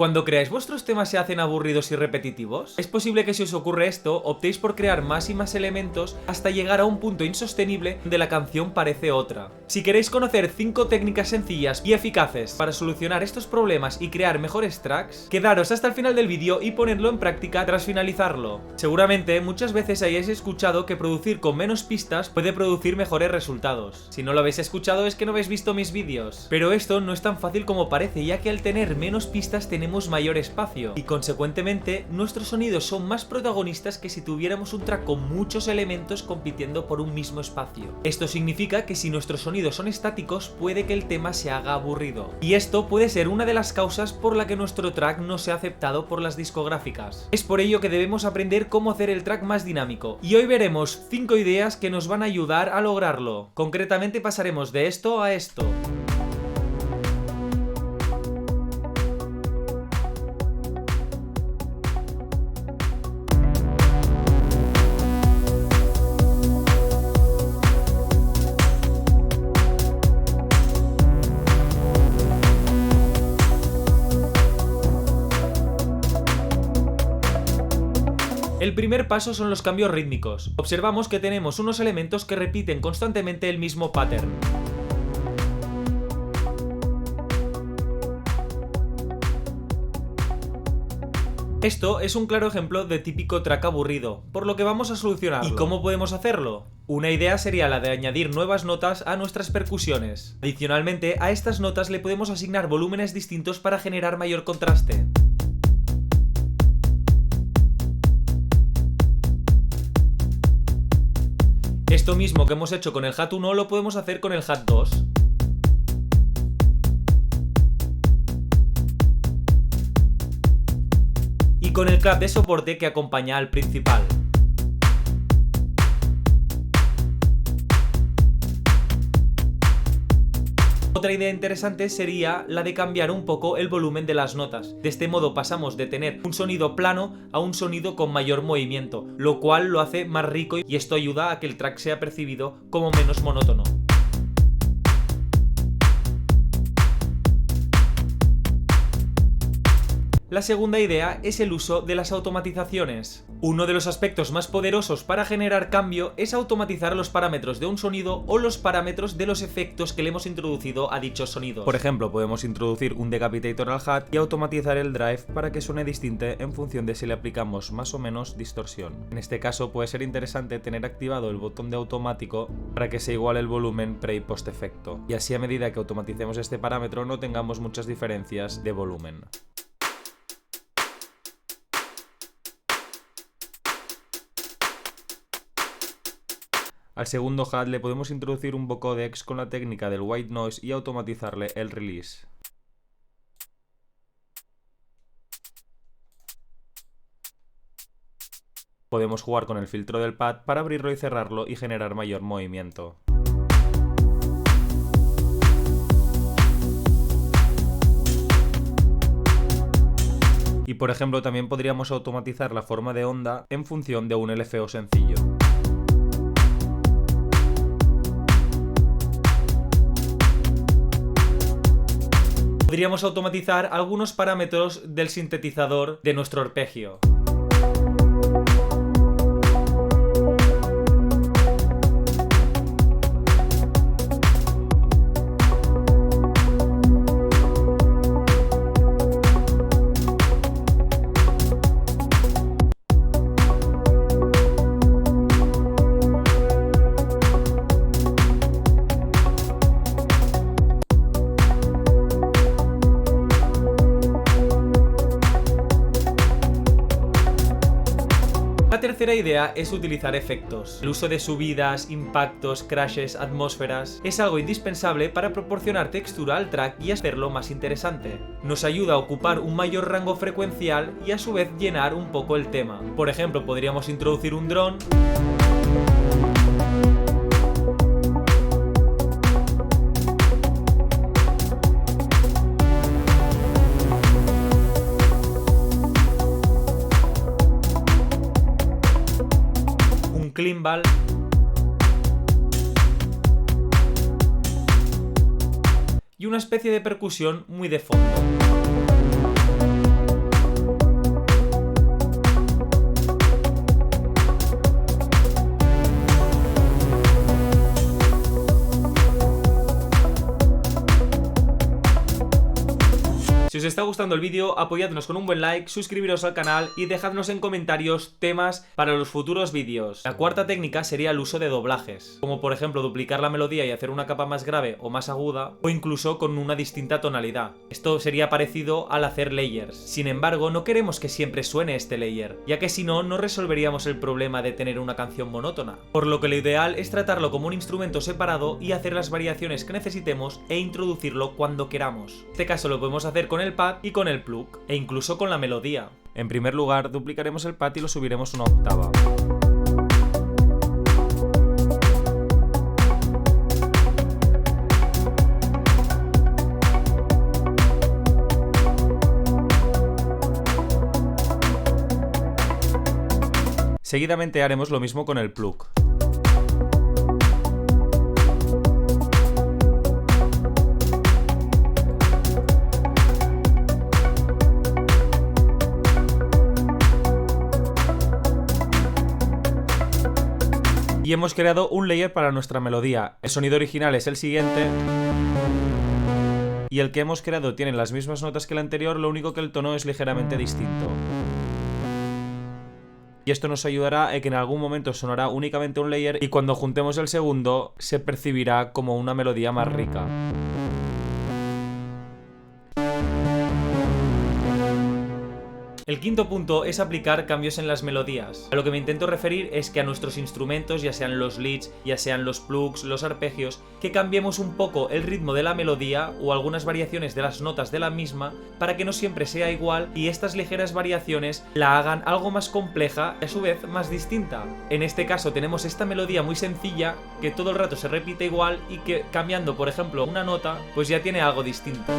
Cuando creáis vuestros temas se hacen aburridos y repetitivos, es posible que si os ocurre esto, optéis por crear más y más elementos hasta llegar a un punto insostenible donde la canción parece otra. Si queréis conocer 5 técnicas sencillas y eficaces para solucionar estos problemas y crear mejores tracks, quedaros hasta el final del vídeo y ponedlo en práctica tras finalizarlo. Seguramente muchas veces hayáis escuchado que producir con menos pistas puede producir mejores resultados. Si no lo habéis escuchado es que no habéis visto mis vídeos. Pero esto no es tan fácil como parece, ya que al tener menos pistas tenemos mayor espacio y consecuentemente nuestros sonidos son más protagonistas que si tuviéramos un track con muchos elementos compitiendo por un mismo espacio. Esto significa que si nuestros sonidos son estáticos puede que el tema se haga aburrido, y esto puede ser una de las causas por la que nuestro track no sea aceptado por las discográficas. Es por ello que debemos aprender cómo hacer el track más dinámico, y hoy veremos 5 ideas que nos van a ayudar a lograrlo. Concretamente pasaremos de esto a esto. El primer paso son los cambios rítmicos. Observamos que tenemos unos elementos que repiten constantemente el mismo pattern. Esto es un claro ejemplo de típico track aburrido, por lo que vamos a solucionarlo. ¿Y cómo podemos hacerlo? Una idea sería la de añadir nuevas notas a nuestras percusiones. Adicionalmente, a estas notas le podemos asignar volúmenes distintos para generar mayor contraste. Esto mismo que hemos hecho con el Hat 1 lo podemos hacer con el Hat 2. Y con el clap de soporte que acompaña al principal. Otra idea interesante sería la de cambiar un poco el volumen de las notas. De este modo pasamos de tener un sonido plano a un sonido con mayor movimiento, lo cual lo hace más rico y esto ayuda a que el track sea percibido como menos monótono. La segunda idea es el uso de las automatizaciones. Uno de los aspectos más poderosos para generar cambio es automatizar los parámetros de un sonido o los parámetros de los efectos que le hemos introducido a dichos sonidos. Por ejemplo, podemos introducir un decapitator al hat y automatizar el drive para que suene distinto en función de si le aplicamos más o menos distorsión. En este caso puede ser interesante tener activado el botón de automático para que se iguale el volumen pre y post efecto, y así a medida que automaticemos este parámetro no tengamos muchas diferencias de volumen. Al segundo hat le podemos introducir un vocodex con la técnica del white noise y automatizarle el release. Podemos jugar con el filtro del pad para abrirlo y cerrarlo y generar mayor movimiento. Y por ejemplo también podríamos automatizar la forma de onda en función de un LFO sencillo. Podríamos automatizar algunos parámetros del sintetizador de nuestro arpegio. La tercera idea es utilizar efectos. El uso de subidas, impactos, crashes, atmósferas es algo indispensable para proporcionar textura al track y hacerlo más interesante. Nos ayuda a ocupar un mayor rango frecuencial y a su vez llenar un poco el tema. Por ejemplo, podríamos introducir un drone, Climbal y una especie de percusión muy de fondo. está gustando el vídeo, apoyadnos con un buen like, suscribiros al canal y dejadnos en comentarios temas para los futuros vídeos. La cuarta técnica sería el uso de doblajes, como por ejemplo duplicar la melodía y hacer una capa más grave o más aguda, o incluso con una distinta tonalidad. Esto sería parecido al hacer layers. Sin embargo, no queremos que siempre suene este layer, ya que si no, no resolveríamos el problema de tener una canción monótona. Por lo que lo ideal es tratarlo como un instrumento separado y hacer las variaciones que necesitemos e introducirlo cuando queramos. En este caso lo podemos hacer con el pad y con el plug, e incluso con la melodía. En primer lugar, duplicaremos el pad y lo subiremos una octava. Seguidamente haremos lo mismo con el plug. Y hemos creado un layer para nuestra melodía. El sonido original es el siguiente. Y el que hemos creado tiene las mismas notas que el anterior, lo único que el tono es ligeramente distinto. Y esto nos ayudará a que en algún momento sonará únicamente un layer y cuando juntemos el segundo se percibirá como una melodía más rica. El quinto punto es aplicar cambios en las melodías. A lo que me intento referir es que a nuestros instrumentos, ya sean los leads, ya sean los plugs, los arpegios, que cambiemos un poco el ritmo de la melodía o algunas variaciones de las notas de la misma para que no siempre sea igual y estas ligeras variaciones la hagan algo más compleja y a su vez más distinta. En este caso tenemos esta melodía muy sencilla que todo el rato se repite igual y que cambiando por ejemplo una nota pues ya tiene algo distinto.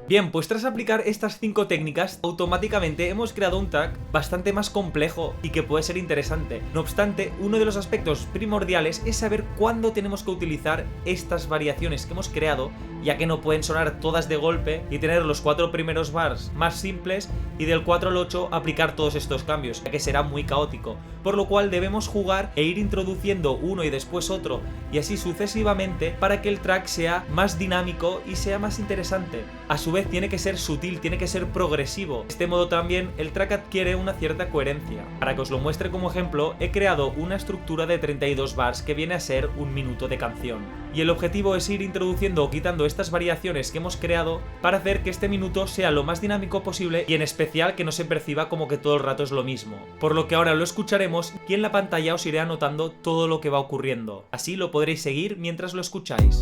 Bien, pues tras aplicar estas 5 técnicas, automáticamente hemos creado un track bastante más complejo y que puede ser interesante. No obstante, uno de los aspectos primordiales es saber cuándo tenemos que utilizar estas variaciones que hemos creado, ya que no pueden sonar todas de golpe y tener los 4 primeros bars más simples y del 4 al 8 aplicar todos estos cambios, ya que será muy caótico. Por lo cual debemos jugar e ir introduciendo uno y después otro y así sucesivamente para que el track sea más dinámico y sea más interesante. A su vez tiene que ser sutil, tiene que ser progresivo. De este modo también el track adquiere una cierta coherencia. Para que os lo muestre como ejemplo, he creado una estructura de 32 bars que viene a ser un minuto de canción. Y el objetivo es ir introduciendo o quitando estas variaciones que hemos creado para hacer que este minuto sea lo más dinámico posible y en especial que no se perciba como que todo el rato es lo mismo. Por lo que ahora lo escucharemos y en la pantalla os iré anotando todo lo que va ocurriendo. Así lo podréis seguir mientras lo escucháis.